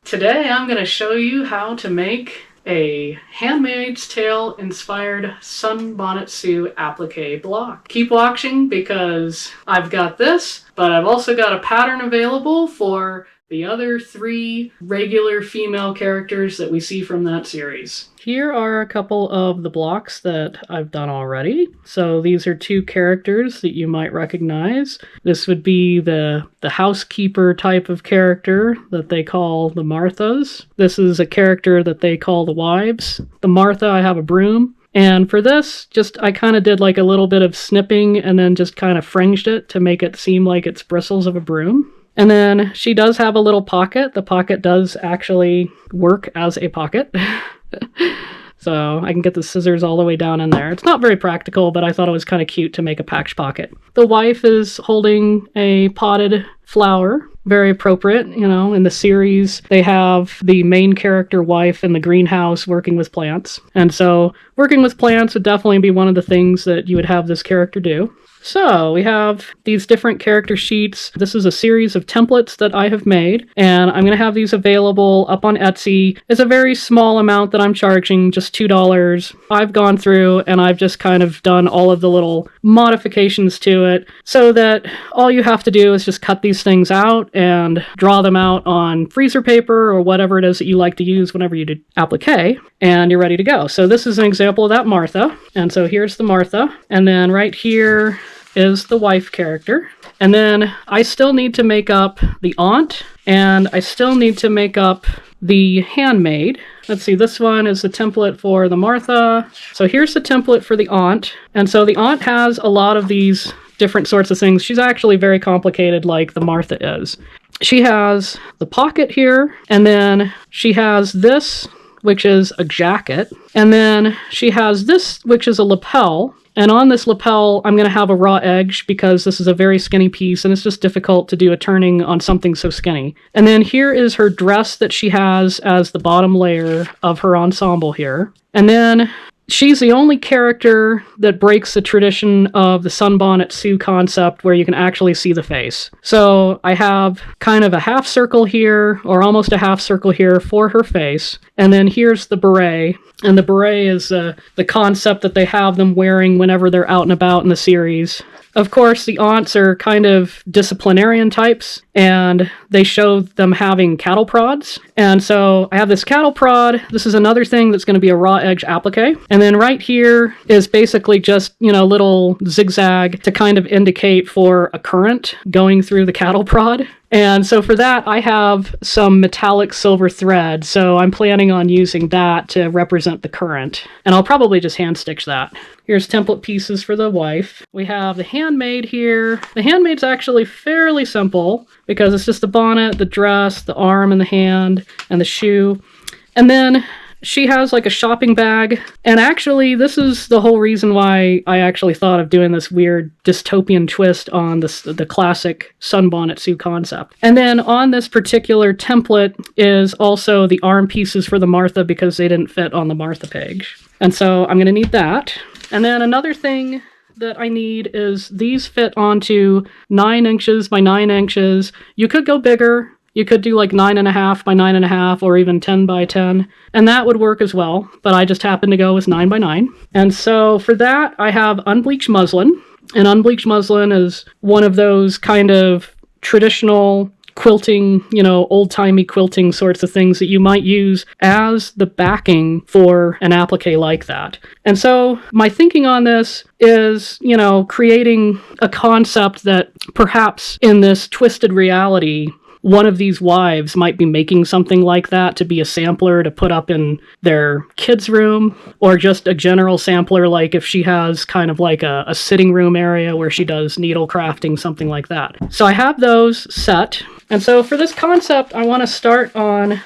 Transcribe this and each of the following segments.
Today I'm going to show you how to make a Handmaid's Tale inspired Sunbonnet Sue Applique block. Keep watching because I've got this, but I've also got a pattern available for the other 3 regular female characters that we see from that series. Here are a couple of the blocks that I've done already. So these are 2 characters that you might recognize. This would be the housekeeper type of character that they call the Marthas. This is a character that they call the wives. The Martha, I have a broom. And for this, I kind of did like a little bit of snipping and then just kind of fringed it to make it seem like it's bristles of a broom. And then she does have a little pocket. The pocket does actually work as a pocket. So I can get the scissors all the way down in there. It's not very practical, but I thought it was kind of cute to make a patch pocket. The wife is holding a potted flower. Very appropriate, you know, in the series they have the main character wife in the greenhouse working with plants. And so working with plants would definitely be one of the things that you would have this character do. So we have these different character sheets. This is a series of templates that I have made, and I'm going to have these available up on Etsy. It's a very small amount that I'm charging, just $2. I've gone through and I've just kind of done all of the little modifications to it so that all you have to do is just cut these things out and draw them out on freezer paper or whatever it is that you like to use whenever you do applique, and you're ready to go. So this is an example of that Martha. And so here's the Martha. And then right here is the wife character. And then I still need to make up the aunt, and I still need to make up the handmaid. Let's see, this one is the template for the Martha. So here's the template for the aunt. And so the aunt has a lot of these different sorts of things. She's actually very complicated like the Martha is. She has the pocket here, and then she has this, which is a jacket. And then she has this, which is a lapel. And on this lapel, I'm going to have a raw edge because this is a very skinny piece and it's just difficult to do a turning on something so skinny. And then here is her dress that she has as the bottom layer of her ensemble here. And then she's the only character that breaks the tradition of the Sunbonnet Sue concept where you can actually see the face. So I have kind of a half circle here, or almost a half circle here for her face. And then here's the beret. And the beret is the concept that they have them wearing whenever they're out and about in the series. Of course, the aunts are kind of disciplinarian types, and they show them having cattle prods. And so I have this cattle prod. This is another thing that's going to be a raw edge applique. And then right here is basically just, you know, little zigzag to kind of indicate for a current going through the cattle prod. And so for that, I have some metallic silver thread, so I'm planning on using that to represent the current. And I'll probably just hand stitch that. Here's template pieces for the wife. We have the handmaid here. The handmaid's actually fairly simple because it's just the bonnet, the dress, the arm and the hand, and the shoe. And then she has like a shopping bag. And actually, this is the whole reason why I actually thought of doing this weird dystopian twist on the classic Sunbonnet Sue concept. And then on this particular template is also the arm pieces for the Martha because they didn't fit on the Martha page. And so I'm going to need that. And then another thing that I need is these fit onto 9 inches by 9 inches. You could go bigger. You could do like 9.5 by 9.5 or even 10 by 10, and that would work as well, but I just happen to go with 9 by 9. And so for that, I have unbleached muslin, and unbleached muslin is one of those kind of traditional quilting, you know, old-timey quilting sorts of things that you might use as the backing for an applique like that. And so my thinking on this is, you know, creating a concept that perhaps in this twisted reality, one of these wives might be making something like that to be a sampler to put up in their kids' room, or just a general sampler, like if she has kind of like a sitting room area where she does needle crafting, something like that. So I have those set. And so for this concept, I want to start on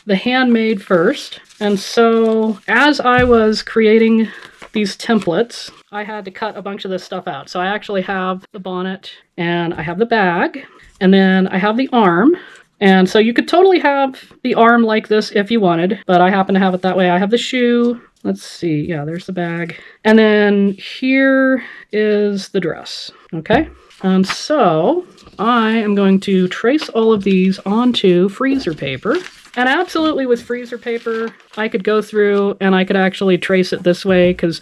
the handmaid first. And so as I was creating these templates, I had to cut a bunch of this stuff out. So I actually have the bonnet and I have the bag. And then I have the arm. And so you could totally have the arm like this if you wanted, but I happen to have it that way. I have the shoe. Let's see. Yeah, there's the bag. And then here is the dress. Okay. And so I am going to trace all of these onto freezer paper. And absolutely with freezer paper, I could go through and I could actually trace it this way because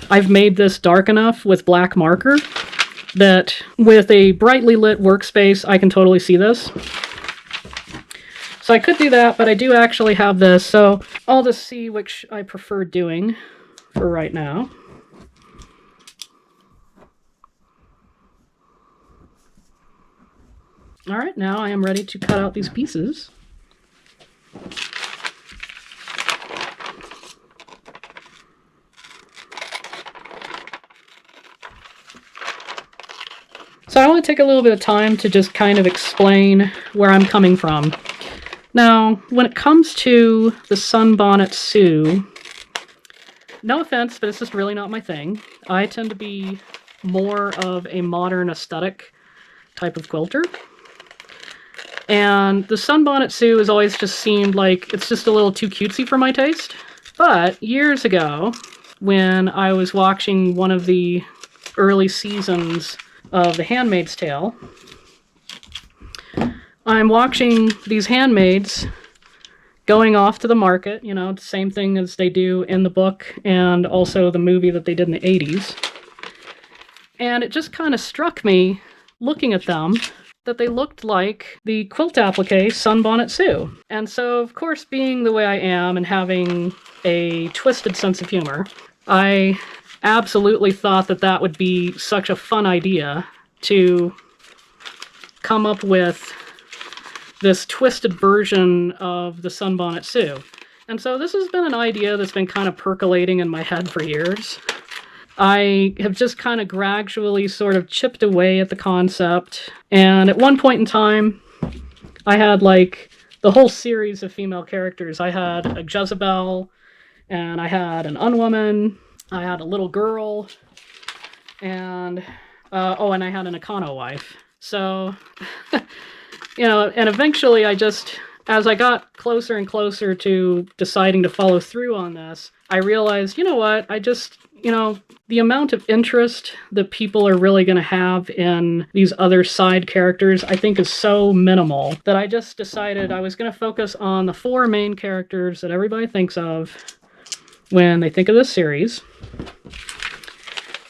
I've made this dark enough with black marker that with a brightly lit workspace, I can totally see this. So I could do that, but I do actually have this, so I'll just see which I prefer doing for right now. All right, now I am ready to cut out these pieces. So I want to take a little bit of time to just kind of explain where I'm coming from. Now, when it comes to the Sunbonnet Sue, no offense, but it's just really not my thing. I tend to be more of a modern aesthetic type of quilter. And the Sunbonnet Sue has always just seemed like it's just a little too cutesy for my taste. But years ago, when I was watching one of the early seasons of The Handmaid's Tale, I'm watching these handmaids going off to the market, you know, the same thing as they do in the book and also the movie that they did in the 80s. And it just kind of struck me, looking at them, that they looked like the quilt applique Sunbonnet Sue. And so, of course, being the way I am and having a twisted sense of humor, I absolutely thought that that would be such a fun idea to come up with this twisted version of the Sunbonnet Sue. And so this has been an idea that's been kind of percolating in my head for years. I have just kind of gradually sort of chipped away at the concept. And at one point in time, I had like the whole series of female characters. I had a Jezebel, and I had an unwoman, I had a little girl, and and I had an Econo wife. So, you know, and eventually I just, as I got closer and closer to deciding to follow through on this, I realized, you know what, I just, you know, the amount of interest that people are really going to have in these other side characters, I think is so minimal that I just decided I was going to focus on the 4 main characters that everybody thinks of when they think of this series.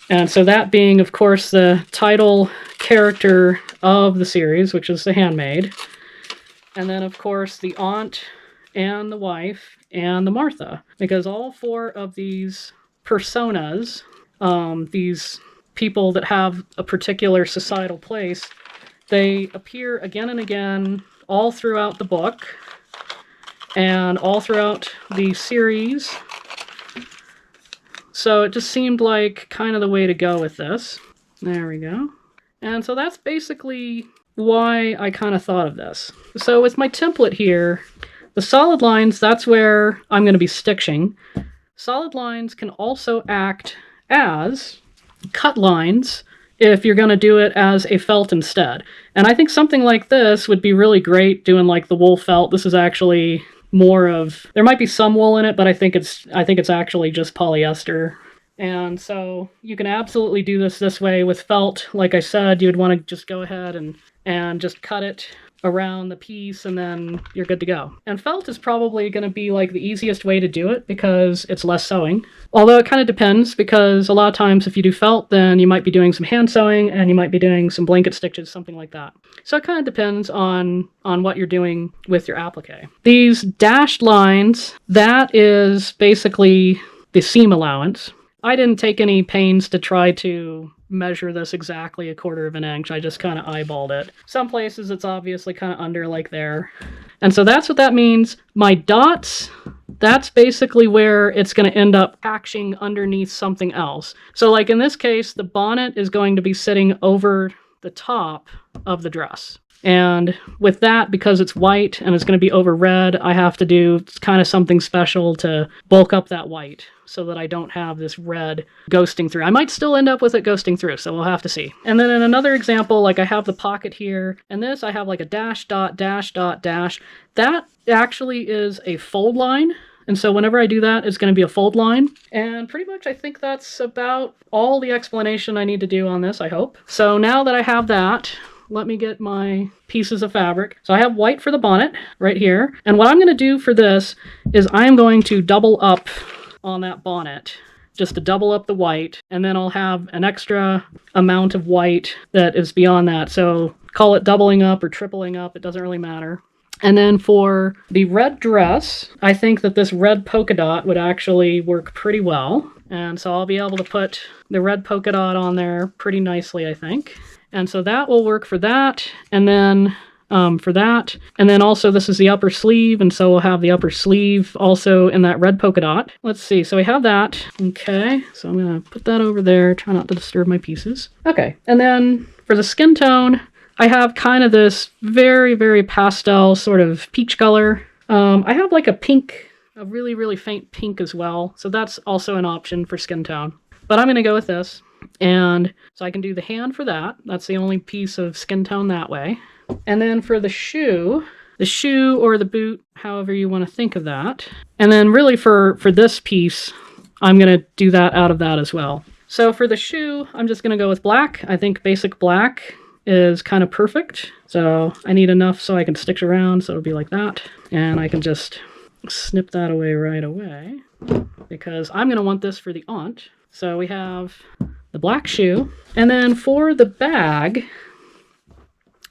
And so that being, of course, the title character of the series, which is the Handmaid. And then, of course, the aunt and the wife and the Martha. Because all 4 of these personas, these people that have a particular societal place, they appear again and again all throughout the book and all throughout the series. So it just seemed like kind of the way to go with this. There we go. And so that's basically why I kind of thought of this. So with my template here, the solid lines, that's where I'm going to be stitching. Solid lines can also act as cut lines if you're going to do it as a felt instead. And I think something like this would be really great doing like the wool felt. This is actually more of, there might be some wool in it, but I think it's actually just polyester. And so you can absolutely do this way with felt. Like I said, you would want to just go ahead and just cut it around the piece and then you're good to go. And felt is probably going to be like the easiest way to do it because it's less sewing. Although it kind of depends, because a lot of times if you do felt, then you might be doing some hand sewing and you might be doing some blanket stitches, something like that. So it kind of depends on what you're doing with your applique. These dashed lines, that is basically the seam allowance. I didn't take any pains to try to measure this exactly 1/4 of an inch. I just kind of eyeballed it. Some places it's obviously kind of under, like there. And so that's what that means. My dots, that's basically where it's going to end up patching underneath something else. So like in this case, the bonnet is going to be sitting over the top of the dress. And with that, because it's white and it's going to be over red, I have to do kind of something special to bulk up that white so that I don't have this red ghosting through. I might still end up with it ghosting through, so we'll have to see. And then in another example, like I have the pocket here, and this I have like a dash, dot, dash, dot, dash. That actually is a fold line. And so whenever I do that, it's going to be a fold line. And pretty much I think that's about all the explanation I need to do on this, I hope. So now that I have that, let me get my pieces of fabric. So I have white for the bonnet right here. And what I'm going to do for this is I'm going to double up on that bonnet, just to double up the white, and then I'll have an extra amount of white that is beyond that. So call it doubling up or tripling up, it doesn't really matter. And then for the red dress, I think that this red polka dot would actually work pretty well. And so I'll be able to put the red polka dot on there pretty nicely, I think. And so that will work for that. And then for that. And then also this is the upper sleeve, and so we'll have the upper sleeve also in that red polka dot. Let's see, so we have that. Okay, so I'm gonna put that over there, try not to disturb my pieces. Okay, and then for the skin tone, I have kind of this very, very pastel sort of peach color. I have like a pink, a really, really faint pink as well. So that's also an option for skin tone. But I'm going to go with this. And so I can do the hand for that. That's the only piece of skin tone that way. And then for the shoe or the boot, however you want to think of that. And then really for this piece, I'm going to do that out of that as well. So for the shoe, I'm just going to go with black. I think basic black is kind of perfect. So I need enough so I can stitch around, so it'll be like that. And I can just snip that away right away because I'm going to want this for the aunt. So we have the black shoe. And then for the bag,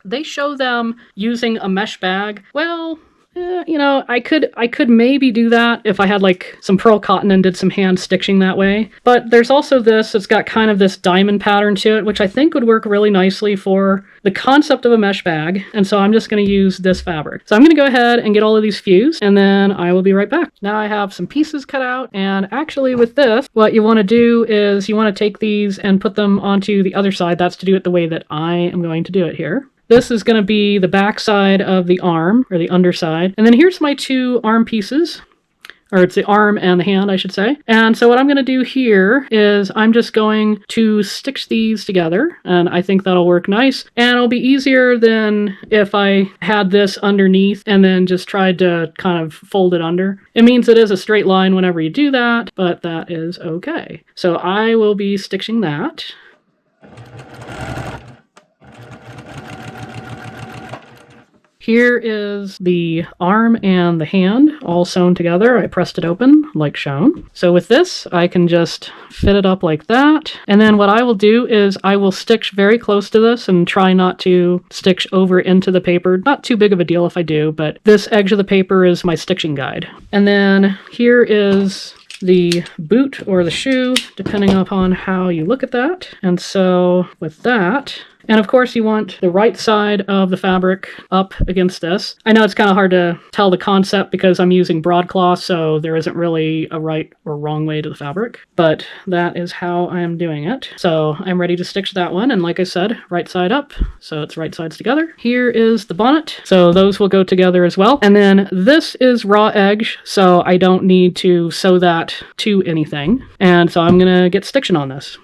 they show them using a mesh bag. Well, you know, I could maybe do that if I had like some pearl cotton and did some hand stitching that way. But there's also this, it's got kind of this diamond pattern to it, which I think would work really nicely for the concept of a mesh bag. And so I'm just going to use this fabric. So I'm going to go ahead and get all of these fused, and then I will be right back. Now I have some pieces cut out, and actually with this, what you want to do is you want to take these and put them onto the other side. That's to do it the way that I am going to do it here. This is going to be the back side of the arm, or the underside. And then here's my two arm pieces, or it's the arm and the hand, I should say. And so what I'm going to do here is I'm just going to stitch these together, and I think that'll work nice. And it'll be easier than if I had this underneath and then just tried to kind of fold it under. It means it is a straight line whenever you do that, but that is okay. So I will be stitching that. Here is the arm and the hand all sewn together. I pressed it open like shown. So with this, I can just fit it up like that. And then what I will do is I will stitch very close to this and try not to stitch over into the paper. Not too big of a deal if I do, but this edge of the paper is my stitching guide. And then here is the boot or the shoe, depending upon how you look at that. And so with that, and of course you want the right side of the fabric up against this. I know it's kind of hard to tell the concept because I'm using broadcloth, so there isn't really a right or wrong way to the fabric, but that is how I am doing it. So I'm ready to stitch that one, and like I said, right side up, so it's right sides together. Here is the bonnet, so those will go together as well. And then this is raw edge, so I don't need to sew that to anything. And so I'm gonna get stitching on this.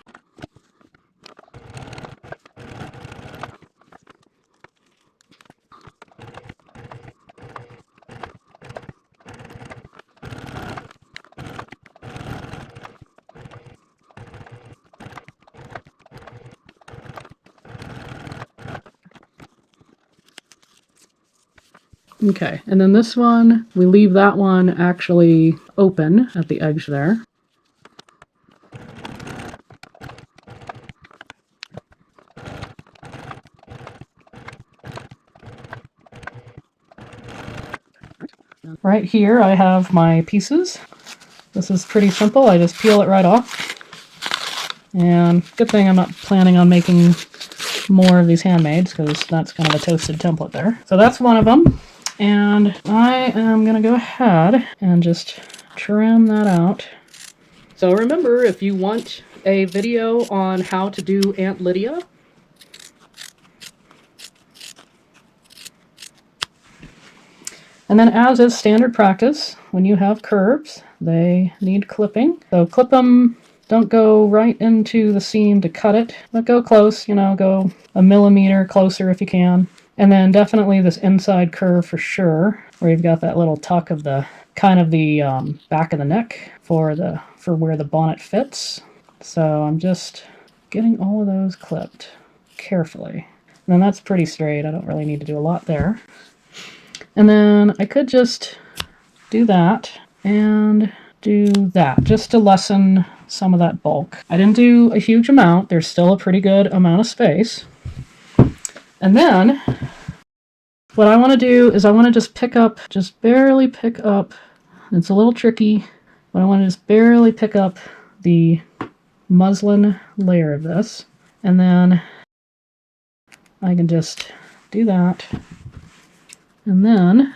Okay, and then this one, we leave that one actually open at the edge there. Right here I have my pieces. This is pretty simple, I just peel it right off. And good thing I'm not planning on making more of these handmaids because that's kind of a toasted template there. So that's one of them. And I am going to go ahead and just trim that out. So remember, if you want a video on how to do Aunt Lydia, and then as is standard practice, when you have curves, they need clipping. So clip them, don't go right into the seam to cut it, but go close, you know, go a millimeter closer if you can. And then definitely this inside curve for sure, where you've got that little tuck of the kind of the back of the neck for where the bonnet fits. So I'm just getting all of those clipped carefully. And then that's pretty straight. I don't really need to do a lot there. And then I could just do that and do that just to lessen some of that bulk. I didn't do a huge amount. There's still a pretty good amount of space. And then what I want to do is I want to just pick up, just barely pick up. It's a little tricky, but I want to just barely pick up the muslin layer of this. And then I can just do that. And then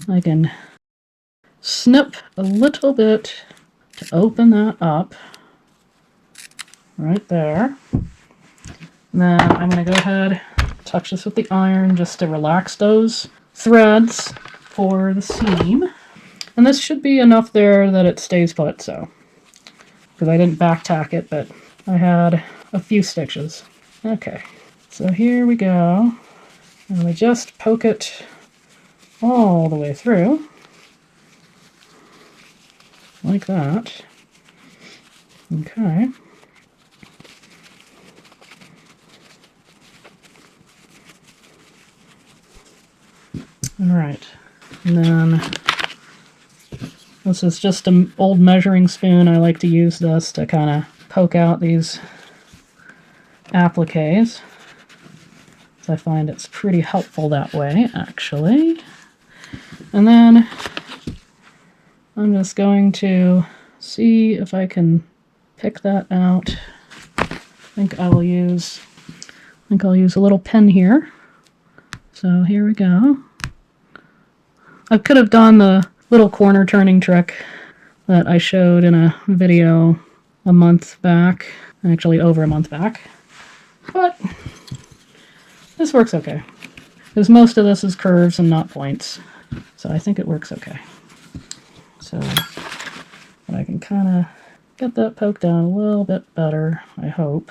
I can snip a little bit to open that up right there. And then I'm going to go ahead, touch this with the iron just to relax those threads for the seam. And this should be enough there that it stays put, so. Because I didn't back tack it, but I had a few stitches. Okay, so here we go. And we just poke it all the way through. Like that. Okay. Alright. And then this is just an old measuring spoon. I like to use this to kind of poke out these appliques. So I find it's pretty helpful that way, actually. And then I'm just going to see if I can pick that out. I think I'll use a little pen here. So here we go. I could have done the little corner turning trick that I showed in a video a month back, actually over a month back, but this works okay, because most of this is curves and not points, so I think it works okay. So but I can kind of get that poked down a little bit better, I hope.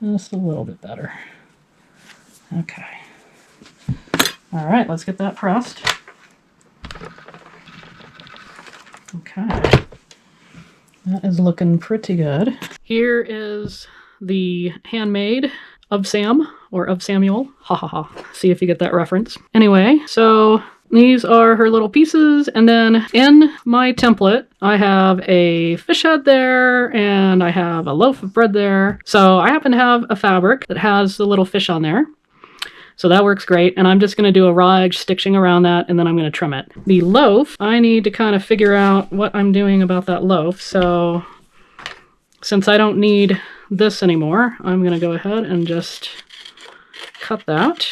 Just a little bit better. Okay. All right, let's get that pressed. Okay. That is looking pretty good. Here is the Handmaid of Sam, or of Samuel. Ha ha ha. See if you get that reference. Anyway, so these are her little pieces, and then in my template, I have a fish head there, and I have a loaf of bread there. So I happen to have a fabric that has the little fish on there. So that works great, and I'm just going to do a raw edge stitching around that, and then I'm going to trim it. The loaf, I need to kind of figure out what I'm doing about that loaf, so since I don't need this anymore, I'm going to go ahead and just cut that.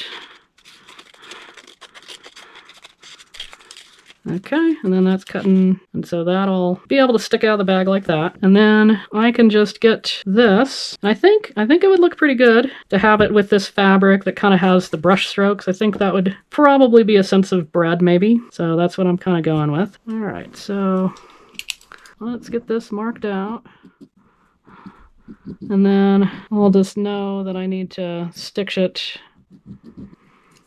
Okay, and then that's cutting, and so that'll be able to stick out of the bag like that. And then I can just get this. I think it would look pretty good to have it with this fabric that kind of has the brush strokes. I think that would probably be a sense of bread, maybe. So that's what I'm kind of going with. All right, so let's get this marked out. And then I'll just know that I need to stitch it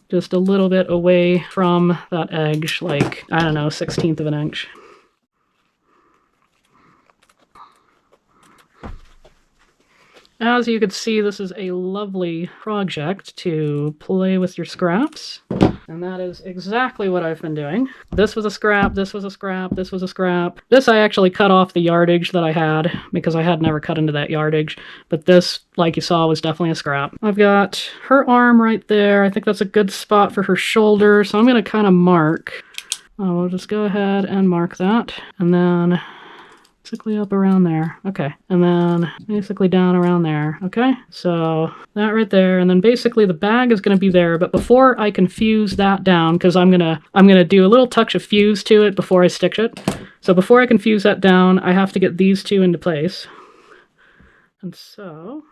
just a little bit away from that edge, like, I don't know, 1/16 of an inch. As you can see, this is a lovely project to play with your scraps. And that is exactly what I've been doing. This was a scrap, this was a scrap, this was a scrap. This I actually cut off the yardage that I had because I had never cut into that yardage. But this, like you saw, was definitely a scrap. I've got her arm right there. I think that's a good spot for her shoulder. So I'm going to kind of mark. We'll just go ahead and mark that. And then basically up around there. Okay. And then basically down around there. Okay. So that right there. And then basically the bag is going to be there. But before I can fuse that down, because I'm going to do a little touch of fuse to it before I stitch it. So before I can fuse that down, I have to get these two into place. And so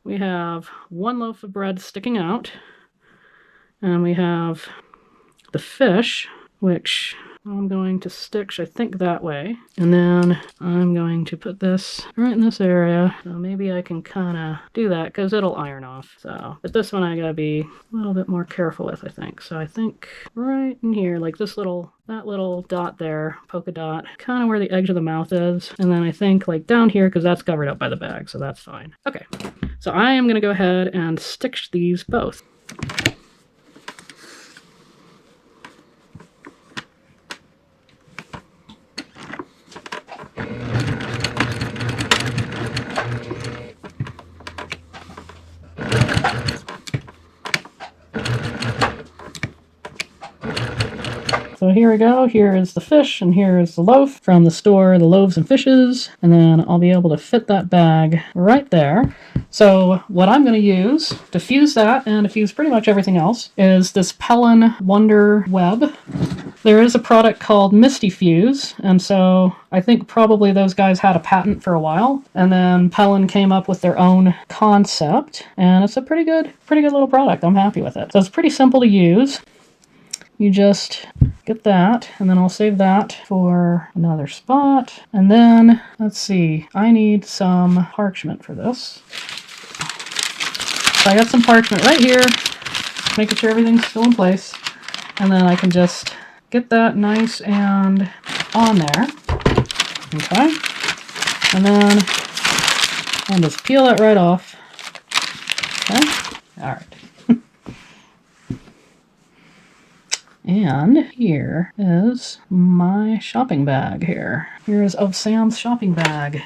we have one loaf of bread sticking out. And we have the fish, which I'm going to stitch, I think, that way. And then I'm going to put this right in this area. So maybe I can kind of do that because it'll iron off. So, but this one I gotta be a little bit more careful with, I think. So I think right in here, like that little dot there, polka dot, kind of where the edge of the mouth is. And then I think like down here, because that's covered up by the bag, so that's fine. Okay, So I am going to go ahead and stitch these both. So here we go, here is the fish and here is the loaf from the store, the loaves and fishes, and then I'll be able to fit that bag right there. So what I'm going to use to fuse that and to fuse pretty much everything else is this Pellin Wonder Web. There is a product called Misty Fuse, and so I think probably those guys had a patent for a while, and then Pellin came up with their own concept, and it's a pretty good little product. I'm happy with it. So it's pretty simple to use. You just get that, and then I'll save that for another spot. And then, let's see, I need some parchment for this. So I got some parchment right here, making sure everything's still in place. And then I can just get that nice and on there. Okay. And then I'll just peel that right off. Okay. All right. And here is my shopping bag here. Here's of Sam's shopping bag.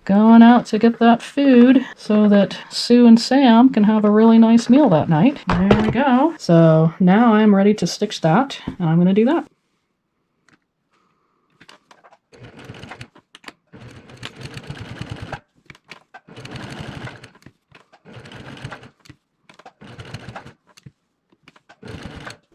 Going out to get that food so that Sue and Sam can have a really nice meal that night. There we go. So now I'm ready to stitch that, and I'm going to do that.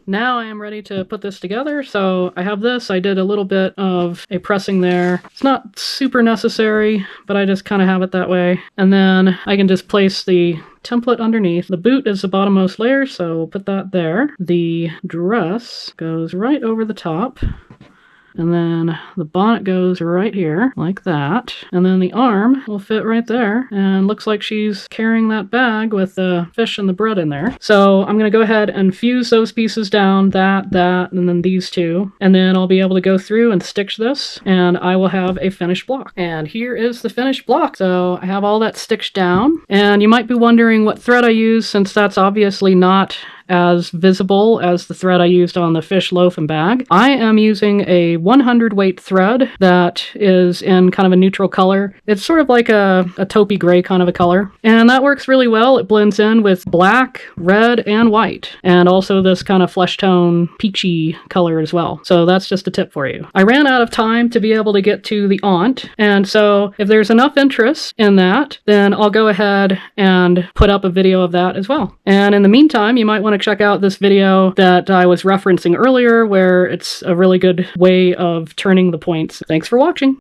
Now I am ready to put this together. So I have this. I did a little bit of a pressing there. It's not super necessary, but I just kind of have it that way. And then I can just place the template underneath. The boot is the bottommost layer, so we'll put that there. The dress goes right over the top. And then the bonnet goes right here, like that. And then the arm will fit right there. And looks like she's carrying that bag with the fish and the bread in there. So I'm going to go ahead and fuse those pieces down, that, and then these two. And then I'll be able to go through and stitch this, and I will have a finished block. And here is the finished block. So I have all that stitched down. And you might be wondering what thread I use, since that's obviously not as visible as the thread I used on the fish, loaf, and bag. I am using a 100 weight thread that is in kind of a neutral color. It's sort of like a taupey gray kind of a color. And that works really well. It blends in with black, red, and white. And also this kind of flesh tone peachy color as well. So that's just a tip for you. I ran out of time to be able to get to the aunt. And so if there's enough interest in that, then I'll go ahead and put up a video of that as well. And in the meantime, you might want to check out this video that I was referencing earlier, where it's a really good way of turning the points. Thanks for watching.